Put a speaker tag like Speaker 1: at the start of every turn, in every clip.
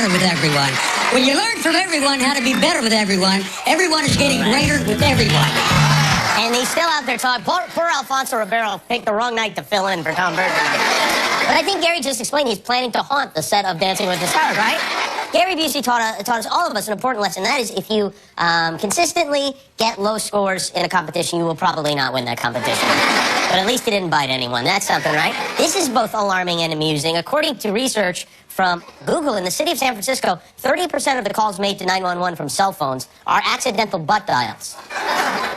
Speaker 1: better with everyone. When you learn from everyone how to be better with everyone is getting greater with everyone.
Speaker 2: And he's still out there talking. Poor Alfonso Ribeiro picked the wrong night to fill in for Tom Bergeron. But I think Gary just explained he's planning to haunt the set of Dancing with the Stars, right? Gary Busey taught us, all of us, an important lesson. That is, if you consistently get low scores in a competition, you will probably not win that competition. But at least he didn't bite anyone. That's something, right? This is both alarming and amusing. According to research from Google in the city of San Francisco, 30% of the calls made to 911 from cell phones are accidental butt dials.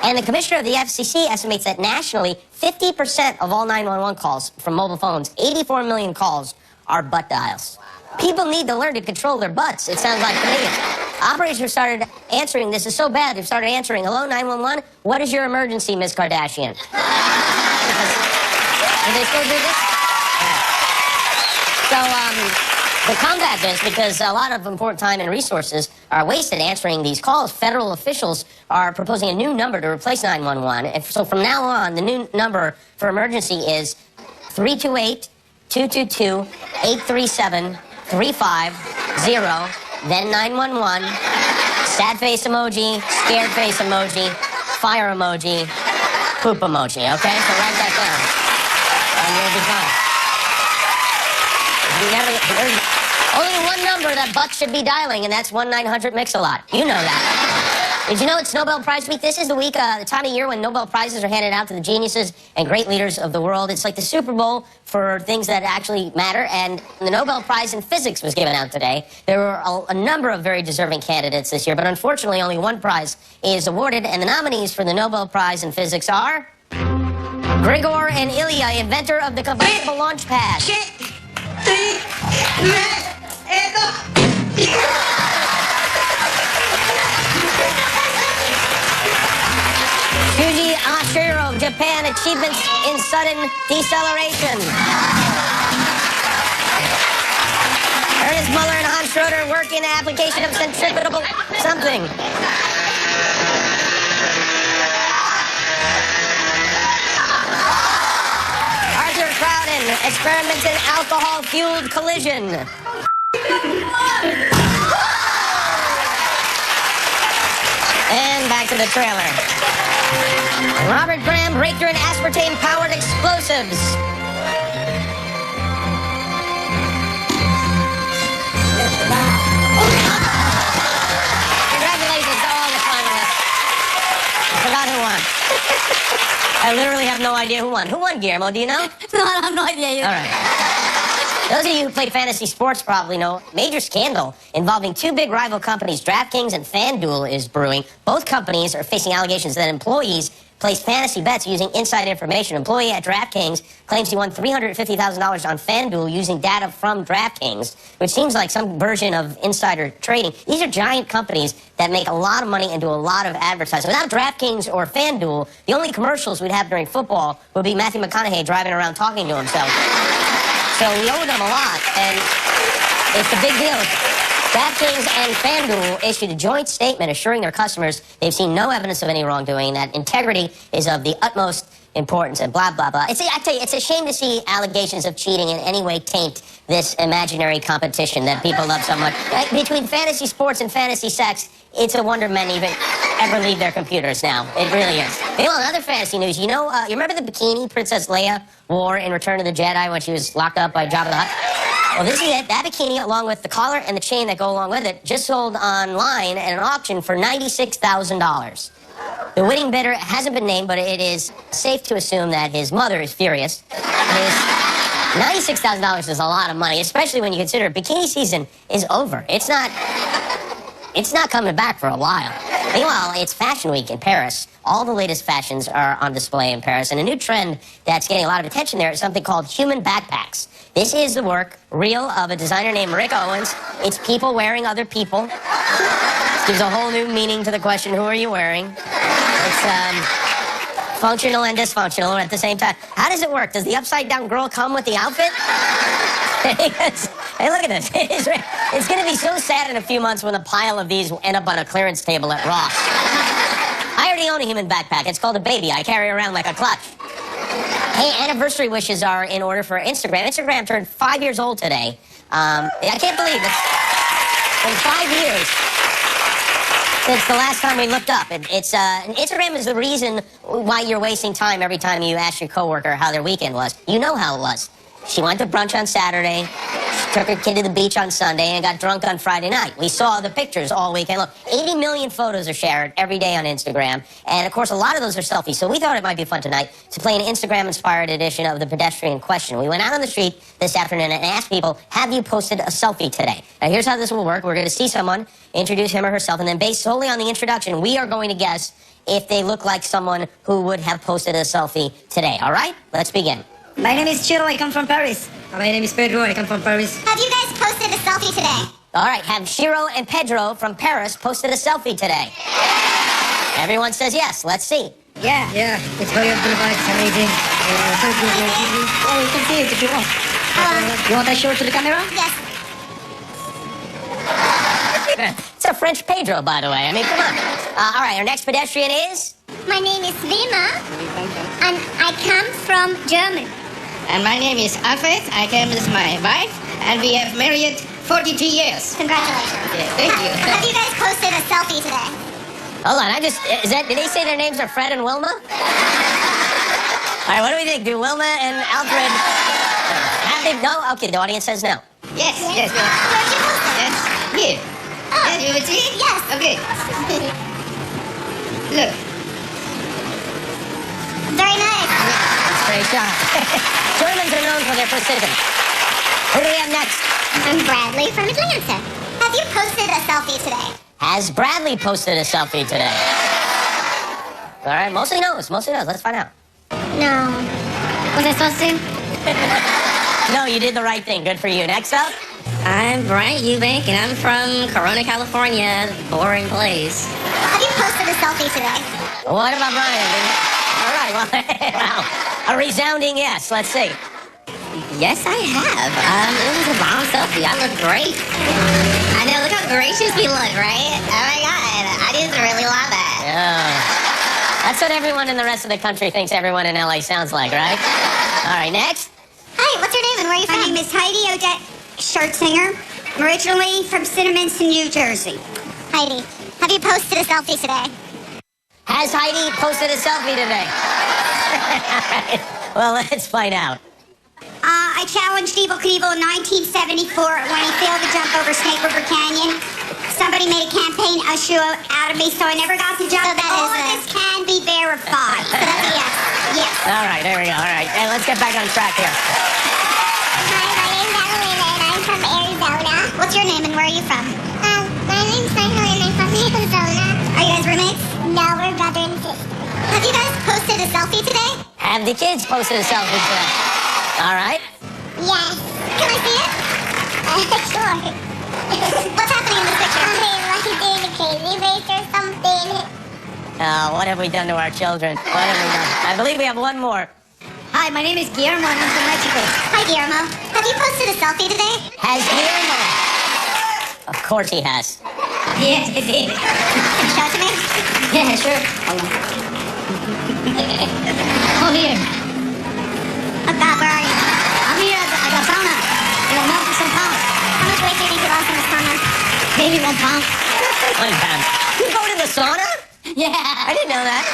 Speaker 2: And the commissioner of the FCC estimates that nationally, 50% of all 911 calls from mobile phones, 84 million calls, are butt dials. People need to learn to control their butts, it sounds like to me. Operators have started answering, this is so bad, they've started answering, hello, 911, what is your emergency, Miss Kardashian? Do they still do this? So, to combat this, because a lot of important time and resources are wasted answering these calls, federal officials are proposing a new number to replace 911. And so from now on, the new number for emergency is 328-222-837-350, then 911, sad face emoji, scared face emoji, fire emoji, poop emoji, okay? So write that down, and you'll be fine. There's only one number that butts should be dialing, and that's 1-900-MIX-A-LOT. You know that. Did you know it's Nobel Prize Week? This is the week, the time of year when Nobel Prizes are handed out to the geniuses and great leaders of the world. It's like the Super Bowl for things that actually matter, and the Nobel Prize in Physics was given out today. There were a number of very deserving candidates this year, but unfortunately only one prize is awarded, and the nominees for the Nobel Prize in Physics are Grigor and Ilya, inventor of the combustible launch pad. Shuji Ashiro of Japan, achievements in sudden deceleration. Ernest Muller and Hans Schroeder work in the application of centrifugal something. Arthur Crowden experiments in alcohol-fueled collision. And back to the trailer. Robert Graham, breakthrough in aspartame-powered explosives. Congratulations to all the finalists. I forgot who won. I literally have no idea who won. Who won, Guillermo? Do you know?
Speaker 1: No, I have no idea.
Speaker 2: All right. Those of you who play fantasy sports probably know major scandal involving two big rival companies, DraftKings and FanDuel, is brewing. Both companies are facing allegations that employees placed fantasy bets using inside information. An employee at DraftKings claims he won $350,000 on FanDuel using data from DraftKings, which seems like some version of insider trading. These are giant companies that make a lot of money and do a lot of advertising. Without DraftKings or FanDuel, the only commercials we'd have during football would be Matthew McConaughey driving around talking to himself. So we owe them a lot, and it's a big deal. DraftKings and FanDuel issued a joint statement assuring their customers they've seen no evidence of any wrongdoing, that integrity is of the utmost importance, and blah, blah, blah. I tell you, it's a shame to see allegations of cheating in any way taint this imaginary competition that people love so much. Between fantasy sports and fantasy sex, it's a wonder men even ever leave their computers now. It really is. Well, in other fantasy news, you know, you remember the bikini Princess Leia wore in Return of the Jedi when she was locked up by Jabba the Hutt? Well, this is it. That bikini, along with the collar and the chain that go along with it, just sold online at an auction for $96,000. The winning bidder hasn't been named, but it is safe to assume that his mother is furious. $96,000 is a lot of money, especially when you consider bikini season is over. It's not coming back for a while. Meanwhile, it's Fashion Week in Paris. All the latest fashions are on display in Paris, and a new trend that's getting a lot of attention there is something called human backpacks. This is the work, real, of a designer named Rick Owens. It's people wearing other people. This gives a whole new meaning to the question, who are you wearing? It's functional and dysfunctional at the same time. How does it work? Does the upside-down girl come with the outfit? Hey, look at this. It's going to be so sad in a few months when a pile of these will end up on a clearance table at Ross. I already own a human backpack. It's called a baby. I carry it around like a clutch. Hey, anniversary wishes are in order for Instagram. Instagram turned 5 years old today. I can't believe it. years. Since the last time we looked up. Instagram is the reason why you're wasting time every time you ask your coworker how their weekend was. You know how it was. She went to brunch on Saturday, she took her kid to the beach on Sunday, and got drunk on Friday night. We saw the pictures all weekend. Look, 80 million photos are shared every day on Instagram, and of course a lot of those are selfies. So we thought it might be fun tonight to play an Instagram-inspired edition of the pedestrian question. We went out on the street this afternoon and asked people, have you posted a selfie today? Now here's how this will work. We're going to see someone, introduce him or herself, and then based solely on the introduction, we are going to guess if they look like someone who would have posted a selfie today. All right? Let's begin.
Speaker 1: My name is Chiro, I come from Paris. My name is Pedro, I come from Paris.
Speaker 3: Have you guys posted a selfie today?
Speaker 2: All right, have Shiro and Pedro from Paris posted a selfie today? Everyone says yes. Let's see.
Speaker 1: Yeah, it's very beautiful, it's amazing. So good, yeah, you can see it if you want. You want I show it to the camera?
Speaker 3: Yes.
Speaker 2: It's a French Pedro, by the way. I mean, come on. All right, our next pedestrian is?
Speaker 3: My name is Lima, and I come from Germany.
Speaker 4: And my name is Alfred. I came with my wife, and we have married 42 years.
Speaker 3: Congratulations.
Speaker 4: Yeah, thank you.
Speaker 3: Have you guys posted a selfie today?
Speaker 2: Hold on, did they say their names are Fred and Wilma? All right, what do we think? Do Wilma and Alfred have they? No? Okay, the audience says no.
Speaker 4: Yes.
Speaker 3: Where'd you post it?
Speaker 4: Yes, here.
Speaker 3: Oh.
Speaker 4: Yes, you will see?
Speaker 3: Yes.
Speaker 4: Okay. Look.
Speaker 3: Very nice.
Speaker 2: Great job. Germans are known for their precision. Who do we have next?
Speaker 3: I'm Bradley from Atlanta. Have you posted a selfie today?
Speaker 2: Has Bradley posted a selfie today? All right, mostly knows. Let's find out.
Speaker 3: No. Was I supposed to?
Speaker 2: No, you did the right thing. Good for you. Next up?
Speaker 5: I'm Brian Eubank, and I'm from Corona, California. Boring place.
Speaker 3: Have you posted a selfie today?
Speaker 2: What about Brian? All right, well, wow. A resounding yes. Let's see.
Speaker 5: Yes, I have. It was a bomb selfie. I look great. I know. Look how gracious we look, right? Oh my God, I just really love it.
Speaker 2: Yeah. That's what everyone in the rest of the country thinks everyone in LA sounds like, right? All right, next.
Speaker 3: Hi, what's your name and where are you from?
Speaker 6: My name is Heidi Odette Schertzinger. I'm originally from Cinnaminson, New Jersey.
Speaker 3: Heidi, have you posted a selfie today?
Speaker 2: Has Heidi posted a selfie today? All right. Well, let's find out.
Speaker 6: I challenged Evel Knievel in 1974 when he failed to jump over Snake River Canyon. Somebody made a campaign issue out of me, so I never got to jump.
Speaker 3: So that
Speaker 6: All
Speaker 3: is
Speaker 6: of
Speaker 3: a-
Speaker 6: this can be verified.
Speaker 3: So that's a yes.
Speaker 6: Yes.
Speaker 2: All right, there we go. All right, hey, let's get back on track here.
Speaker 3: Hi, my name's Adelina and I'm from Arizona. What's your name and where are you from? My name's Michael and I'm from Arizona.
Speaker 6: Are you guys roommates?
Speaker 3: No, we're brother and sister. Have you guys posted a selfie today?
Speaker 2: Have the kids posted a selfie today? All right.
Speaker 3: Yes. Can I see it? Sure. What's happening in this picture? Like doing a crazy face or something.
Speaker 2: What have we done to our children? What have we done? I believe we have one more.
Speaker 6: Hi, my name is Guillermo and I'm from Mexico.
Speaker 3: Hi, Guillermo. Have you posted a selfie today?
Speaker 2: Has Guillermo? Of course he has.
Speaker 6: Yes, I did.
Speaker 3: Can you show it to me?
Speaker 6: Yeah, sure. Hold on. Oh, here.
Speaker 3: God, where are you?
Speaker 6: I'm here at the sauna. And I'm melting some pounds.
Speaker 3: How much weight do you think you lost in the sauna?
Speaker 6: Maybe 1 pound.
Speaker 2: 1 pound. You go to the sauna?
Speaker 6: Yeah.
Speaker 2: I didn't know that.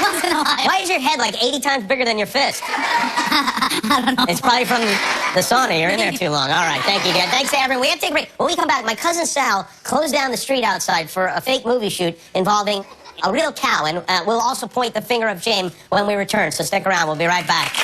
Speaker 6: Once in a while.
Speaker 2: Why is your head like 80 times bigger than your fist?
Speaker 6: I don't know.
Speaker 2: It's probably from the sauna. You're in there too long. All right, thank you, guys. Thanks to everyone. We have to take a break. When we come back, my cousin Sal closed down the street outside for a fake movie shoot involving a real cow, and we'll also point the finger of shame when we return, so stick around. We'll be right back.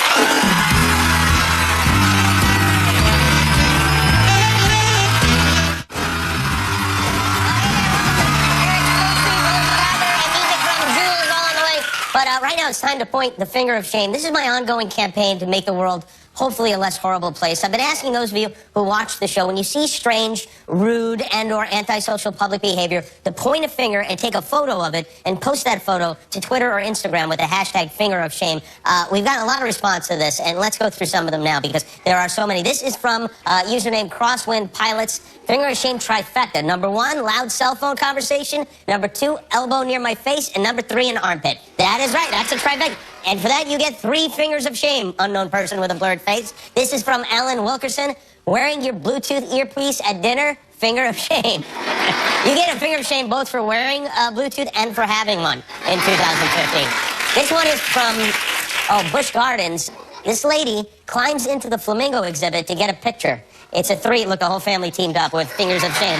Speaker 2: But right now it's time to point the finger of shame. This is my ongoing campaign to make the world hopefully a less horrible place. I've been asking those of you who watch the show, when you see strange, rude, and or antisocial public behavior, to point a finger and take a photo of it and post that photo to Twitter or Instagram with the hashtag finger of shame. We've gotten a lot of response to this, and let's go through some of them now because there are so many. This is from username Crosswind Pilots. Finger of shame trifecta. Number 1, loud cell phone conversation. Number 2, elbow near my face. And number 3, an armpit. That is right. That's a trifecta. And for that, you get 3 fingers of shame, unknown person with a blurred face. This is from Alan Wilkerson. Wearing your Bluetooth earpiece at dinner, finger of shame. You get a finger of shame both for wearing Bluetooth and for having one in 2015. This one is from Busch Gardens. This lady climbs into the flamingo exhibit to get a picture. It's a three. Look, the whole family teamed up with fingers of shame.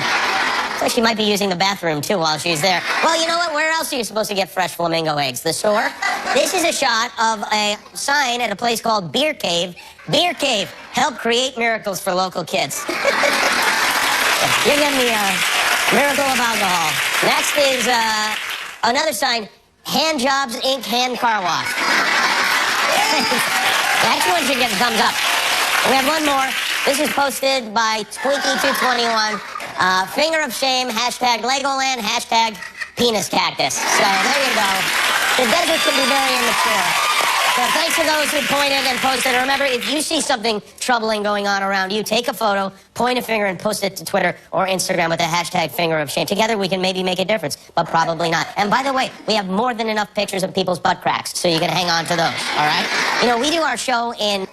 Speaker 2: So she might be using the bathroom, too, while she's there. Well, you know what? Where else are you supposed to get fresh flamingo eggs? The store? This is a shot of a sign at a place called Beer Cave. Beer Cave. Help create miracles for local kids. You're getting the miracle of alcohol. Next is another sign. Hand Jobs, Inc. Hand Car Wash. That one should get a thumbs up. We have one more. This is posted by Twinkie221. Finger of shame, hashtag Legoland, hashtag penis cactus. So there you go. The desert can be very immature. So thanks to those who pointed and posted. And remember, if you see something troubling going on around you, take a photo, point a finger, and post it to Twitter or Instagram with the hashtag finger of shame. Together we can maybe make a difference, but probably not. And by the way, we have more than enough pictures of people's butt cracks, so you can hang on to those, all right? You know, we do our show in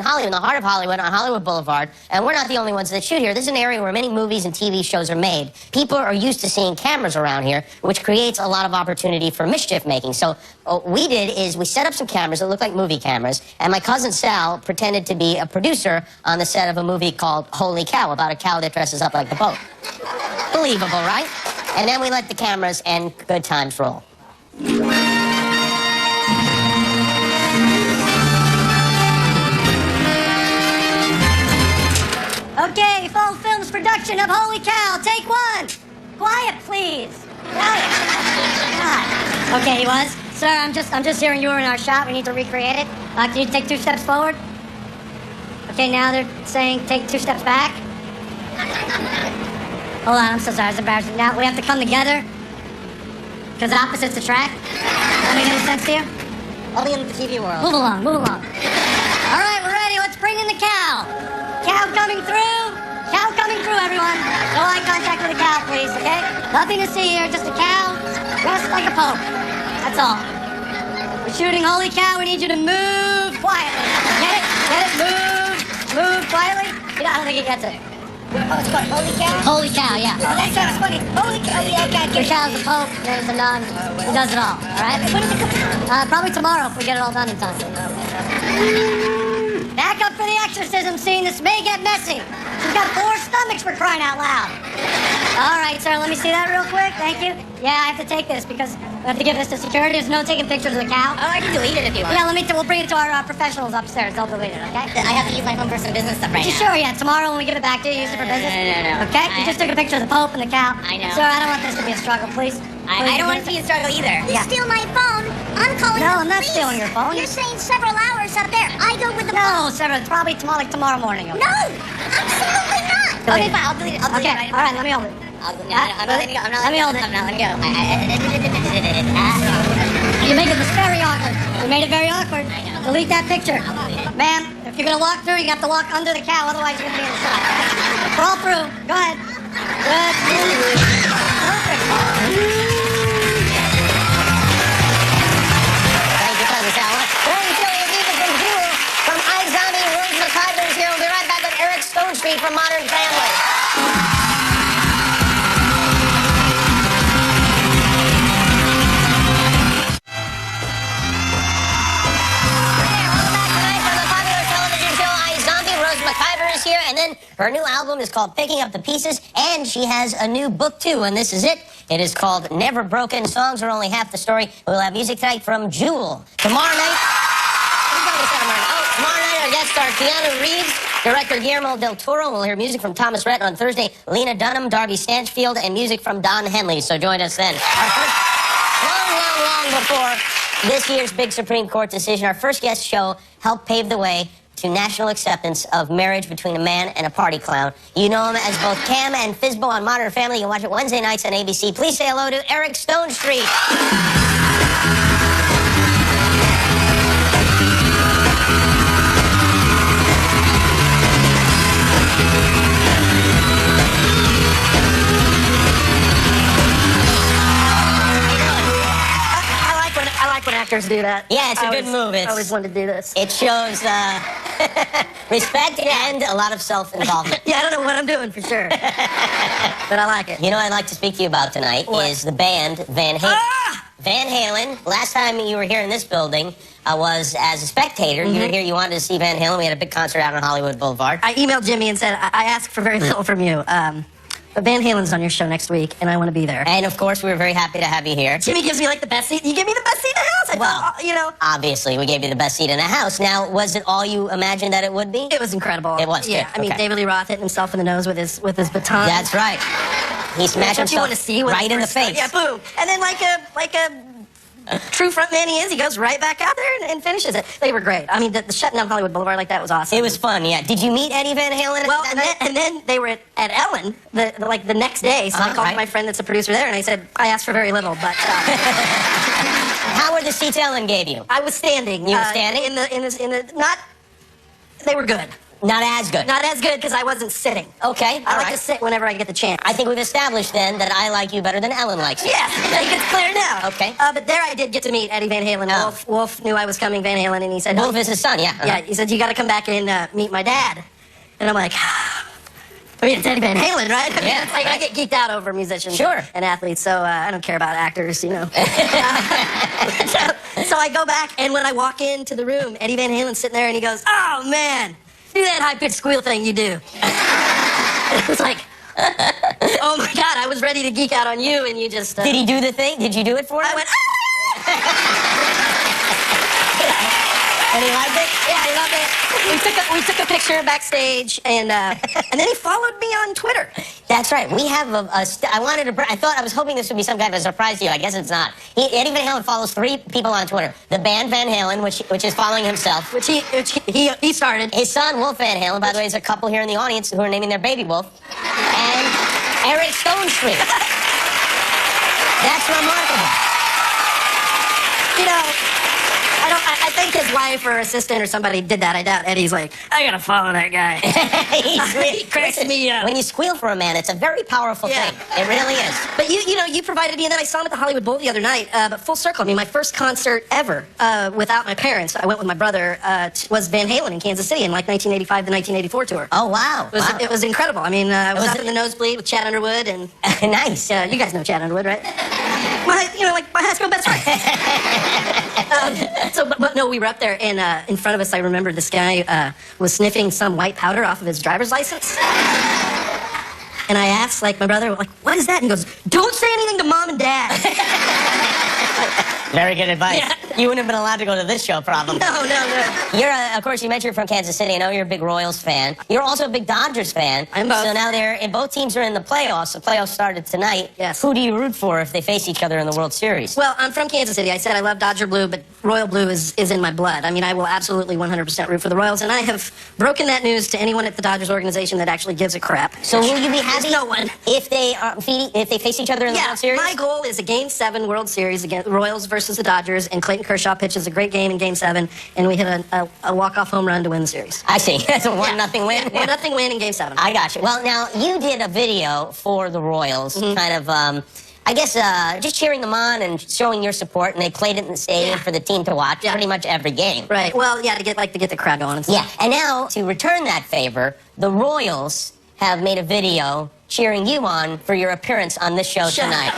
Speaker 2: Hollywood, in the heart of Hollywood, on Hollywood Boulevard, and we're not the only ones that shoot here. This is an area where many movies and TV shows are made. People are used to seeing cameras around here, which creates a lot of opportunity for mischief making. So what we did is we set up some cameras that look like movie cameras, and my cousin Sal pretended to be a producer on the set of a movie called Holy Cow, about a cow that dresses up like the Pope. Believable, right? And then we let the cameras and good times roll.
Speaker 1: Okay, Full Films production of Holy Cow, take one. Quiet, please. Quiet. God. Okay, he was. Sir, I'm just hearing you were in our shot. We need to recreate it. Can you take 2 steps forward? Okay, now they're saying take 2 steps back. Hold on, I'm so sorry, it's embarrassing. Now we have to come together because opposites attract. Does that make any sense to you?
Speaker 2: Only in the TV world.
Speaker 1: Move along, move along. All right, we're ready. Let's bring in the cow. Cow coming through. Cow coming through, everyone. No eye contact with the cow, please, okay? Nothing to see here, just a cow dressed like a pope. That's all. We're shooting Holy Cow. We need you to move quietly. Get it? Get it? Move quietly. I don't think he gets it.
Speaker 3: Oh, it's called Holy Cow?
Speaker 1: Holy Cow, yeah.
Speaker 3: Oh, that sounds funny. Holy Cow, yeah, okay.
Speaker 1: The cow's the pope, there's the nun. He does it all, all right?
Speaker 3: When is it coming?
Speaker 1: Probably tomorrow if we get it all done in time. Back up for the exorcism scene. This may get messy. She's got 4 stomachs, for crying out loud. All right, sir, let me see that real quick. Thank you. Yeah, I have to take this because we have to give this to security. There's no taking pictures of the cow.
Speaker 5: Oh, I can delete it if you want.
Speaker 1: Yeah, we'll bring it to our professionals upstairs. They'll delete it, okay?
Speaker 5: I have to use my phone for some business stuff right
Speaker 1: You
Speaker 5: now.
Speaker 1: sure? Yeah, tomorrow when we give it back to you, use it for business?
Speaker 5: No.
Speaker 1: Okay? You just took a picture of the Pope and the cow.
Speaker 5: I know.
Speaker 1: Sir, I don't want this to be a struggle, please.
Speaker 5: I don't want it to be a struggle either.
Speaker 3: You steal my phone. I'm calling
Speaker 1: No,
Speaker 3: the
Speaker 1: I'm not
Speaker 3: police.
Speaker 1: stealing your phone.
Speaker 3: You're saying several hours up there. I go with the
Speaker 1: No, sir, it's probably tomorrow morning. Okay?
Speaker 3: No, absolutely not.
Speaker 5: Okay, fine. I'll delete it. I'll delete
Speaker 1: Okay,
Speaker 5: it.
Speaker 1: all right, let me hold it.
Speaker 5: I'm not letting go.
Speaker 1: Let me hold it.
Speaker 5: I'm not letting go.
Speaker 1: You're making this very awkward. You made it very awkward. Delete that picture. Ma'am, if you're going to walk through, you have to walk under the cow, otherwise you're going to be in the shot. Crawl through. Go ahead. Good. Perfect.
Speaker 2: Thank you, Cousin Sal. We're feeling music from Jewel, from iZombie, Rose McIver's here. We'll be right back with Eric Stonestreet from Modern Family. Is here, and then her new album is called Picking Up the Pieces, and she has a new book too, and this is it. It is called Never Broken. Songs are only half the story. We'll have music tonight from Jewel. Tomorrow night, our guest star Keanu Reeves, director Guillermo del Toro. We'll hear music from Thomas Rhett on Thursday, Lena Dunham, Darby Stanchfield, and music from Don Henley. So join us then. Our first, long before this year's big Supreme Court decision, our first guest show helped pave the way to national acceptance of marriage between a man and a party clown. You know him as both Cam and Fizbo on Modern Family. You can watch it Wednesday nights on ABC. Please say hello to Eric Stonestreet.
Speaker 1: actors do that.
Speaker 2: Yeah, it's a good move.
Speaker 1: I always wanted to do this.
Speaker 2: It shows respect and a lot of self-involvement.
Speaker 1: Yeah, I don't know what I'm doing for sure, but I like it.
Speaker 2: You know what I'd like to speak to you about tonight is the band Van Halen. Van Halen, last time you were here in this building was as a spectator. You were here, you wanted to see Van Halen. We had a big concert out on Hollywood Boulevard.
Speaker 1: I emailed Jimmy and said, I asked for very little from you. But Van Halen's on your show next week, and I want to be there.
Speaker 2: And, of course, we were very happy to have you here.
Speaker 1: Jimmy gives me, like, the best seat. You give me the best seat in the house. I thought, you know.
Speaker 2: Obviously, we gave you the best seat in the house. Now, was it all you imagined that it would be?
Speaker 1: It was incredible.
Speaker 2: It was,
Speaker 1: yeah.
Speaker 2: good.
Speaker 1: I mean,
Speaker 2: Okay.
Speaker 1: David Lee Roth hitting himself in the nose with his baton.
Speaker 2: That's right. He smashed
Speaker 1: Don't you want to
Speaker 2: himself
Speaker 1: see what
Speaker 2: right in the
Speaker 1: first started?
Speaker 2: face.
Speaker 1: Yeah, boom. And then like a true frontman he is, he goes right back out there and finishes it. They were great. I mean, the shutting down Hollywood Boulevard like that was awesome.
Speaker 2: It was fun, yeah. Did you meet Eddie Van Halen?
Speaker 1: Well,
Speaker 2: that night?
Speaker 1: and then they were at Ellen the next day. So I called
Speaker 2: right.
Speaker 1: my friend that's a producer there, and I said I asked for very little, but
Speaker 2: How were the seats Ellen gave you?
Speaker 1: I was standing.
Speaker 2: You were standing?
Speaker 1: in the not. They were good.
Speaker 2: Not as good.
Speaker 1: Not as good because I wasn't sitting.
Speaker 2: Okay,
Speaker 1: I
Speaker 2: all
Speaker 1: like
Speaker 2: right.
Speaker 1: to sit whenever I get the chance.
Speaker 2: I think we've established then that I like you better than Ellen likes you.
Speaker 1: Yes, I think it's clear now.
Speaker 2: Okay.
Speaker 1: But there I did get to meet Eddie Van Halen.
Speaker 2: Oh.
Speaker 1: Wolf knew I was coming, Van Halen, and he said,
Speaker 2: Wolf is his son, yeah.
Speaker 1: Yeah, he said, you got to come back and meet my dad. And I'm like, I mean, it's Eddie Van Halen, right? I mean,
Speaker 2: Yeah,
Speaker 1: it's like, I get geeked out over musicians
Speaker 2: Sure.
Speaker 1: and athletes, so I don't care about actors, you know. So I go back, and when I walk into the room, Eddie Van Halen's sitting there, and he goes, oh, man, do that high-pitched squeal thing you do. It was like, oh, my God, I was ready to geek out on you, and you just...
Speaker 2: Did he do the thing? Did you do it for him?
Speaker 1: I went,
Speaker 2: And he liked it?
Speaker 1: yeah, I love it. We took a picture backstage, and then he followed me on Twitter.
Speaker 2: That's right. We have I was hoping this would be some kind of a surprise to you. I guess it's not. Eddie Van Halen follows 3 people on Twitter. The band Van Halen, which is following himself.
Speaker 1: Which he started.
Speaker 2: His son, Wolf Van Halen, by the way, there's a couple here in the audience who are naming their baby Wolf. And Eric Stone Street. That's remarkable.
Speaker 1: You know, I think his wife or assistant or somebody did that. I doubt Eddie's like, I gotta follow that guy. He cracks me up.
Speaker 2: When you squeal for a man, it's a very powerful
Speaker 1: Yeah.
Speaker 2: thing. It really is.
Speaker 1: But you provided me, and then I saw him at the Hollywood Bowl the other night. But full circle, I mean, my first concert ever without my parents, I went with my brother, was Van Halen in Kansas City in like 1985 to 1984 tour.
Speaker 2: Oh, wow.
Speaker 1: It was incredible. I mean, I was
Speaker 2: Was
Speaker 1: up
Speaker 2: it-
Speaker 1: in the nosebleed with Chad Underwood, and
Speaker 2: Nice.
Speaker 1: you guys know Chad Underwood, right? My high school best friend. But no, we were up there, and in front of us, I remember this guy was sniffing some white powder off of his driver's license. And I asked, like, my brother, like, what is that? And he goes, don't say anything to Mom and Dad.
Speaker 2: Very good advice.
Speaker 1: Yeah.
Speaker 2: You wouldn't have been allowed to go to this show, probably.
Speaker 1: No.
Speaker 2: You're, of course, you mentioned you're from Kansas City. I know you're a big Royals fan. You're also a big Dodgers fan.
Speaker 1: I'm both.
Speaker 2: So now both teams are in the playoffs. The playoffs started tonight.
Speaker 1: Yes.
Speaker 2: Who do you root for if they face each other in the World Series?
Speaker 1: Well, I'm from Kansas City. I said I love Dodger Blue, but Royal Blue is in my blood. I mean, I will absolutely 100% root for the Royals, and I have broken that news to anyone at the Dodgers organization that actually gives a crap.
Speaker 2: So will you be happy?
Speaker 1: No one.
Speaker 2: If they face each other in the
Speaker 1: Yeah,
Speaker 2: World Series?
Speaker 1: my goal is a Game 7 World Series against the Royals versus the Dodgers, and Clayton Kershaw pitches a great game in Game 7, and we hit a walk-off home run to win the series.
Speaker 2: I see. That's a 1-0 win.
Speaker 1: Yeah, 1-0 win in Game 7.
Speaker 2: I got you. Well, now, you did a video for the Royals, kind of, I guess, just cheering them on and showing your support, and they played it in the stadium for the team to watch pretty much every game.
Speaker 1: Right. Well, yeah, to get the crowd going and stuff.
Speaker 2: Yeah, and now, to return that favor, the Royals have made a video cheering you on for your appearance on this show
Speaker 1: Shut
Speaker 2: tonight.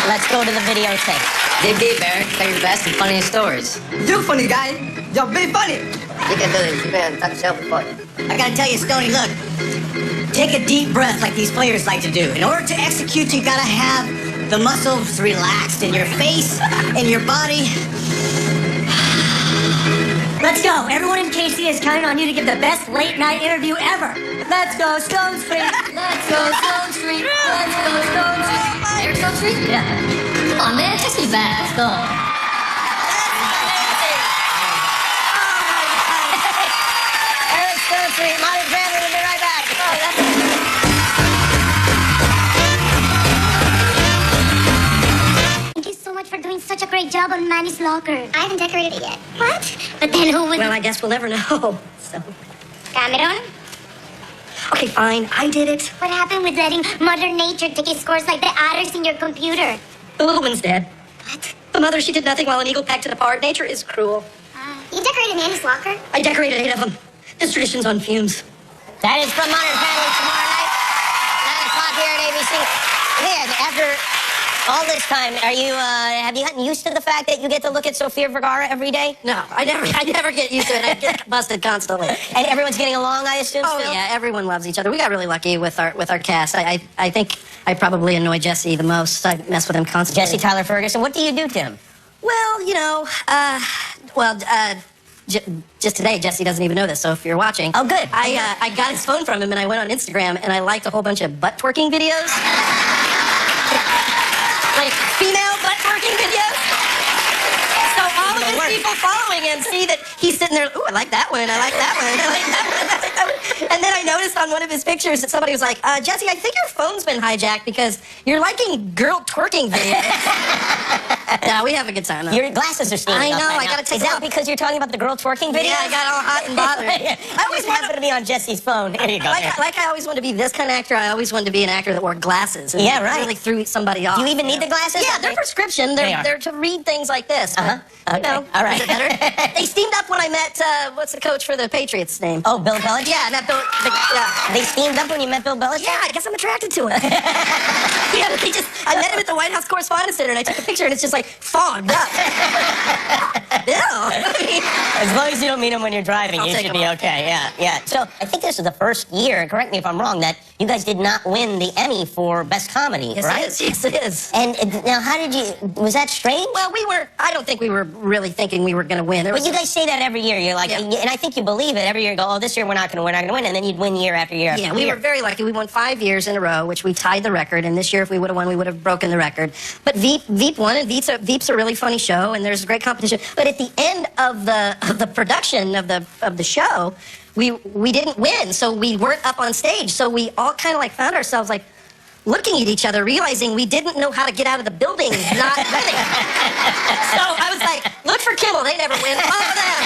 Speaker 2: Let's go to the videotape.
Speaker 7: Dig deep, Eric. Tell your best and funniest stories.
Speaker 8: You funny guy. You're very funny.
Speaker 7: You can do this. You can touch yourself before.
Speaker 8: I gotta tell you, Stoney, look. Take a deep breath like these players like to do. In order to execute, you gotta have the muscles relaxed in your face and your body.
Speaker 1: Let's go. Everyone in KC is counting on you to give the best late-night interview ever. Let's go, Stone Street. Let's go, Stone Street. Let's go, Stone Street.
Speaker 5: Eric Stone Street?
Speaker 1: Yeah.
Speaker 5: Come on, man. Text me back. Let's go.
Speaker 2: Eric Stone Street, Modern Family, we'll be right back.
Speaker 3: Thank you so much for doing such a great job on Manny's locker. I haven't decorated it yet. What? But then who would...
Speaker 1: Well, I guess we'll never know. So.
Speaker 3: Cameron?
Speaker 1: Okay, fine. I did it.
Speaker 3: What happened with letting Mother Nature take its course like the adders in your computer?
Speaker 1: The little one's dead.
Speaker 3: What?
Speaker 1: The mother, she did nothing while an eagle pecked it apart. Nature is cruel.
Speaker 3: You decorated Nanny's locker?
Speaker 1: I decorated 8 of them. This tradition's on fumes.
Speaker 2: That is from Modern Family tomorrow night, 9 o'clock here at ABC. Man, after all this time, have you gotten used to the fact that you get to look at Sofia Vergara every day?
Speaker 1: No, I never get used to it. I get busted constantly.
Speaker 2: And everyone's getting along, I assume,
Speaker 1: Oh
Speaker 2: still?
Speaker 1: yeah, everyone loves each other. We got really lucky with our cast. I think I probably annoy Jesse the most. I mess with him constantly.
Speaker 2: Jesse Tyler Ferguson, what do you do to him?
Speaker 1: Well, just today, Jesse doesn't even know this, so if you're watching.
Speaker 2: Oh, good.
Speaker 1: I got his phone from him, and I went on Instagram, and I liked a whole bunch of butt twerking videos. Like, female butt twerking videos. So all of his people following him see that he's sitting there, ooh, I like that one, I like that one, I like that one, I like that one. And then I noticed on one of his pictures that somebody was like, Jesse, I think your phone's been hijacked because you're liking girl twerking videos. No, we have a good time, though.
Speaker 2: Your glasses are steaming
Speaker 1: I
Speaker 2: up
Speaker 1: know,
Speaker 2: right
Speaker 1: I
Speaker 2: now.
Speaker 1: gotta take
Speaker 2: Is that
Speaker 1: them off.
Speaker 2: because you're talking about the girl twerking video?
Speaker 1: Yeah, I got all hot and bothered.
Speaker 2: I always happened to be on Jesse's phone. Here you go.
Speaker 1: Like I always wanted to be this kind of actor, I always wanted to be an actor that wore glasses. And
Speaker 2: Yeah, right.
Speaker 1: really threw somebody off.
Speaker 2: Do you even need the glasses?
Speaker 1: Yeah, they're prescription.
Speaker 2: They are.
Speaker 1: They're to read things like this.
Speaker 2: Uh-huh. Okay.
Speaker 1: You know,
Speaker 2: All right.
Speaker 1: is it better? They steamed up when I met, what's the coach for the Patriots' name?
Speaker 2: Oh, Bill Belichick?
Speaker 1: Yeah, that Bill, yeah.
Speaker 2: They steamed up when you met Bill Belichick?
Speaker 1: Yeah, I guess I'm attracted to him. Yeah, I met him at the White House Correspondents' Dinner, and I took a picture, and it's just like fogged up.
Speaker 2: As long as you don't meet him when you're driving,
Speaker 1: I'll
Speaker 2: you
Speaker 1: take
Speaker 2: should
Speaker 1: him
Speaker 2: be
Speaker 1: off.
Speaker 2: okay. Yeah. So I think this is the first year, correct me if I'm wrong, that you guys did not win the Emmy for Best Comedy,
Speaker 1: Yes,
Speaker 2: right?
Speaker 1: it is. Yes, it is.
Speaker 2: And now, was that strange?
Speaker 1: Well, I don't think we were really thinking we were going to win.
Speaker 2: But you guys say that every year. You're like,
Speaker 1: Yeah.
Speaker 2: and I think you believe it. Every year you go, oh, this year we're not going to win, and then you'd win year after year after
Speaker 1: Yeah,
Speaker 2: year.
Speaker 1: we were very lucky. We won 5 years in a row, which we tied the record. And this year, if we would have won, we would have broken the record. But Veep won, and Veep's a really funny show, and there's great competition. But at the end of the production of the show, we didn't win, so we weren't up on stage. So we all kind of like found ourselves like looking at each other, realizing we didn't know how to get out of the building, not winning. So I was like, look for Kimmel. They never win. Follow them.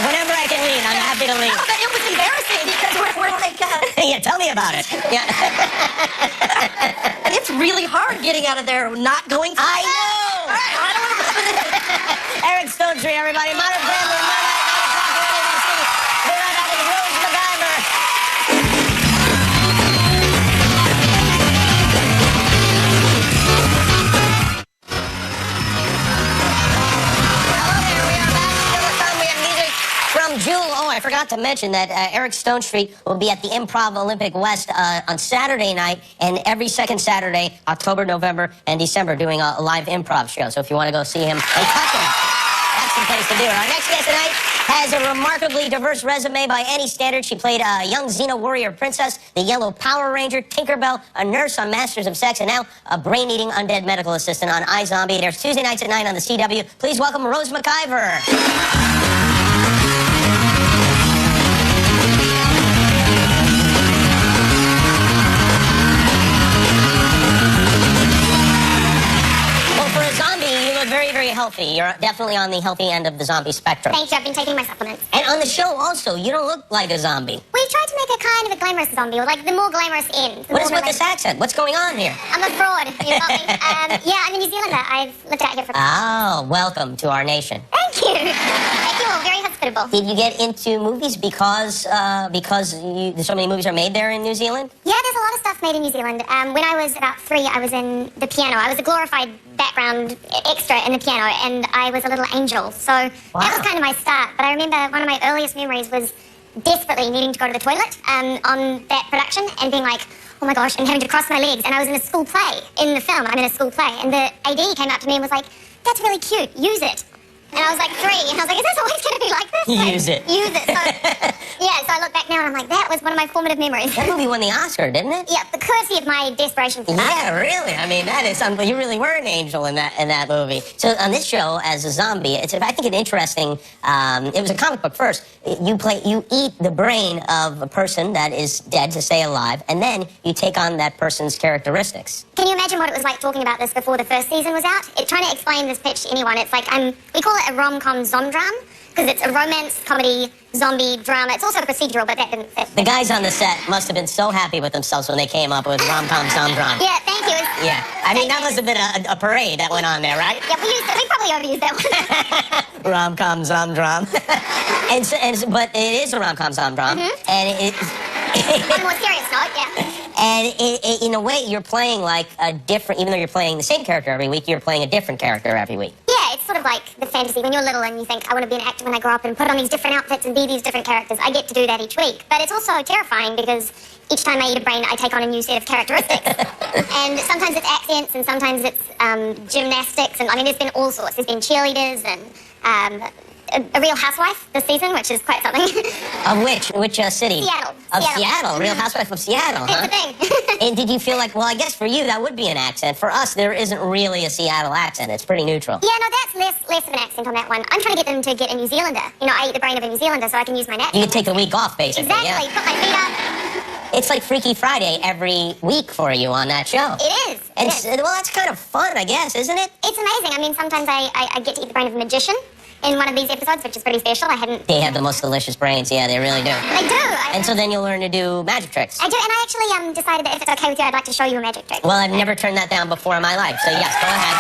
Speaker 2: Whenever I can leave, I'm happy to leave.
Speaker 1: No, but it was embarrassing because we're like,
Speaker 2: Yeah, tell me about it. Yeah.
Speaker 1: and it's really hard getting out of there not going.
Speaker 2: I know.
Speaker 1: All right, I don't want to.
Speaker 2: Eric Stonetree, everybody. Modern Family, Monday, 9 o'clock here at ABC. Be right back with Rose MacGyver. Hello there, we are back. Still to come. We have music from Jewel. Oh, I forgot to mention that Eric Stonetree will be at the Improv Olympic West on Saturday night, and every second Saturday, October, November, and December, doing a live improv show. So if you want to go see him and touch him, that's the place to do it. Our next guest tonight has a remarkably diverse resume by any standard. She played a young Xena warrior princess, the Yellow Power Ranger, Tinkerbell, a nurse on Masters of Sex, and now a brain-eating undead medical assistant on iZombie. There's Tuesday nights at 9 on the CW. Please welcome Rose MacGyver. Well, for a zombie, you look very, very healthy. You're definitely on the healthy end of the zombie spectrum.
Speaker 3: Thank you, I've been taking my supplements.
Speaker 2: And on the show also, you don't look like a zombie.
Speaker 3: We tried to make a kind of a glamorous zombie, or like the more glamorous end.
Speaker 2: What is with this accent? What's going on here?
Speaker 3: I'm a fraud. You got me. Yeah, I'm a New Zealander. I've lived out here for.
Speaker 2: Oh, welcome to our nation.
Speaker 3: Thank you. Thank you all. Very hospitable.
Speaker 2: Did you get into movies because so many movies are made there in New Zealand?
Speaker 3: Yeah, there's a lot of stuff made in New Zealand. When I was about 3, I was in the piano. I was a glorified background extra in the piano, and I was a little angel. So that was kind of my start. But I remember one of my earliest memories was desperately needing to go to the toilet on that production and being like, oh my gosh, and having to cross my legs. And I was in a school play in the film. I'm in a school play. And the AD came up to me and was like, that's really cute. Use it. And I was like 3, and I was like, is this always going to be like this? Like,
Speaker 2: Use it.
Speaker 3: Use it. So, yeah, so I look back now and I'm like, that was one of my formative memories.
Speaker 2: That movie won the Oscar, didn't it?
Speaker 3: Yeah, the courtesy of my desperation for that.
Speaker 2: Yeah, really. I mean, that is something. You really were an angel in that movie. So on this show, as a zombie, it's I think an interesting. It was a comic book first. You eat the brain of a person that is dead to stay alive, and then you take on that person's characteristics.
Speaker 3: Can you imagine what it was like talking about this before the first season was out? Trying to explain this pitch to anyone, it's like we call it a rom-com zomdram, because it's a romance, comedy, zombie, drama. It's also a procedural, but that didn't fit.
Speaker 2: The guys on the set must have been so happy with themselves when they came up with rom-com Zomdrom.
Speaker 3: Yeah, thank you.
Speaker 2: Yeah, I mean, that must have been a parade that went on there, right?
Speaker 3: Yeah, we probably overused that one.
Speaker 2: Rom-com Zomdrom. But it is a rom-com Zomdrom, and
Speaker 3: On a more serious note, yeah.
Speaker 2: And in a way, you're playing like a different, even though you're playing the same character every week, you're playing a different character every week.
Speaker 3: Yeah, it's sort of like the fantasy when you're little and you think, I want to be an actor when I grow up and put on these different outfits and be these different characters. I get to do that each week. But it's also terrifying because each time I eat a brain, I take on a new set of characteristics. And sometimes it's accents and sometimes it's gymnastics. And I mean, there's been all sorts. There's been cheerleaders and a real housewife this season, which is quite something.
Speaker 2: Of which? Which city?
Speaker 3: Seattle.
Speaker 2: Of Seattle. Real Housewife of Seattle, huh?
Speaker 3: It's the thing.
Speaker 2: And did you feel like, well, I guess for you that would be an accent. For us, there isn't really a Seattle accent. It's pretty neutral.
Speaker 3: Yeah, no, that's less of an accent on that one. I'm trying to get them to get a New Zealander. You know, I eat the brain of a New Zealander so I can use my natural.
Speaker 2: You can take the week off, basically.
Speaker 3: Exactly.
Speaker 2: Yeah.
Speaker 3: Put my feet up.
Speaker 2: It's like Freaky Friday every week for you on that show.
Speaker 3: It is.
Speaker 2: And
Speaker 3: It is.
Speaker 2: well, that's kind of fun, I guess, isn't it?
Speaker 3: It's amazing. I mean, sometimes I get to eat the brain of a magician in one of these episodes, which is pretty special. I hadn't...
Speaker 2: They have the most delicious brains. Yeah, they really do.
Speaker 3: They do.
Speaker 2: And so then you'll learn to do magic tricks.
Speaker 3: I do, and I actually decided that if it's okay with you, I'd like to show you a magic trick.
Speaker 2: Well, I've never turned that down before in my life, so yes, go ahead.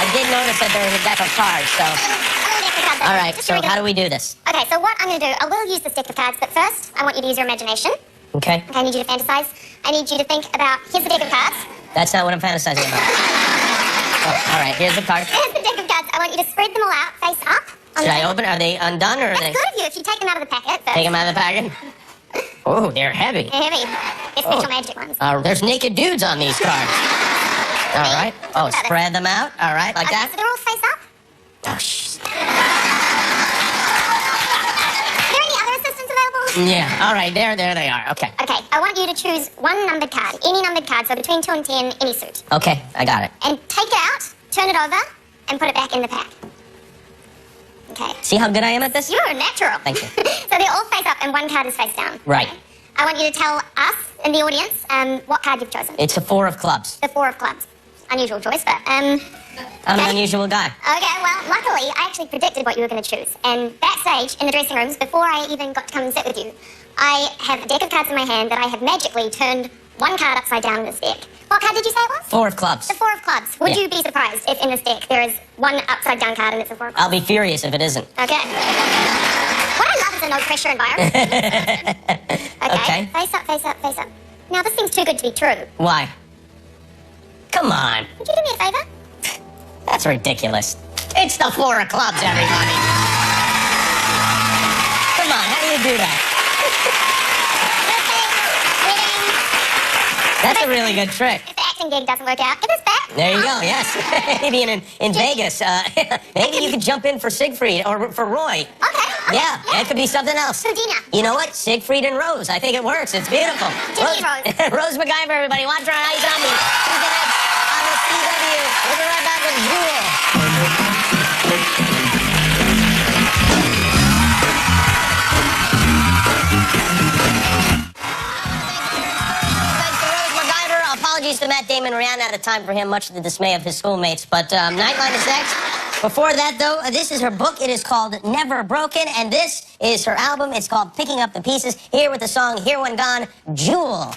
Speaker 2: I did notice that there was a deck of cards, so... All right, so how do we do this?
Speaker 3: Okay, so what I'm going to do, I will use this deck of cards, but first, I want you to use your imagination.
Speaker 2: Okay.
Speaker 3: Okay, I need you to fantasize. I need you to think about, here's the deck of cards.
Speaker 2: That's not what I'm fantasizing about. Oh, all right, here's the card.
Speaker 3: Here's the deck of cards. I want you to spread them all out, face up.
Speaker 2: Should I open? Are they undone or are
Speaker 3: That's
Speaker 2: they?
Speaker 3: good of you if you take them out of the packet first.
Speaker 2: Take them out of the packet? Oh, they're heavy.
Speaker 3: They're heavy. They're special magic ones.
Speaker 2: There's naked dudes on these cards. All right. Oh, spread them out. All right, like
Speaker 3: Okay,
Speaker 2: that.
Speaker 3: so they're all face up.
Speaker 2: Oh, shh.
Speaker 3: Are there any other assistants available?
Speaker 2: Yeah. All right. There they are. Okay.
Speaker 3: Okay, I want you to choose one numbered card, any numbered card, so between 2 and 10, any suit.
Speaker 2: Okay, I got it.
Speaker 3: And take it out, turn it over, and put it back in the pack. Okay.
Speaker 2: See how good I am at this?
Speaker 3: You're a natural.
Speaker 2: Thank you.
Speaker 3: So they're all face up and one card is face down.
Speaker 2: Right.
Speaker 3: I want you to tell us in the audience what card you've chosen.
Speaker 2: It's a 4 of clubs.
Speaker 3: The 4 of clubs. Unusual choice, but
Speaker 2: I'm an unusual guy.
Speaker 3: Okay, well, luckily, I actually predicted what you were going to choose. And backstage, in the dressing rooms, before I even got to come and sit with you, I have a deck of cards in my hand that I have magically turned one card upside down in this deck. What card did you say it was?
Speaker 2: 4 of clubs.
Speaker 3: The 4 of clubs. Would
Speaker 2: Yeah.
Speaker 3: you be surprised if in this deck there is one upside down card and it's a 4 of clubs?
Speaker 2: I'll be furious if it isn't.
Speaker 3: Okay. What I love is a no pressure environment.
Speaker 2: Okay.
Speaker 3: Face up, face up, face up. Now, this seems too good to be true.
Speaker 2: Why? Come on.
Speaker 3: Would you do me a favor?
Speaker 2: That's ridiculous. It's the 4 of clubs, everybody. Come on, how do you do that? That's a really good trick.
Speaker 3: If the acting gig doesn't work out, give us back.
Speaker 2: There you go, yes. Maybe in Vegas. Maybe you could jump in for Siegfried or for Roy.
Speaker 3: Okay.
Speaker 2: Yeah, that could be something else.
Speaker 3: Dina.
Speaker 2: You know what? Siegfried and Rose. I think it works. It's beautiful.
Speaker 3: Jimmy Rose.
Speaker 2: Rose MacGyver, everybody. Watch her eyes on me. Tuesday nights on the CW. We'll be right back with Jewel. Thanks to Rose MacGyver. Apologies to Matt Damon. Ran out of time for him, much to the dismay of his schoolmates. But Nightline is next. Before that, though, this is her book. It is called Never Broken, and this is her album. It's called Picking Up the Pieces. Here with the song Here When Gone, Jewel.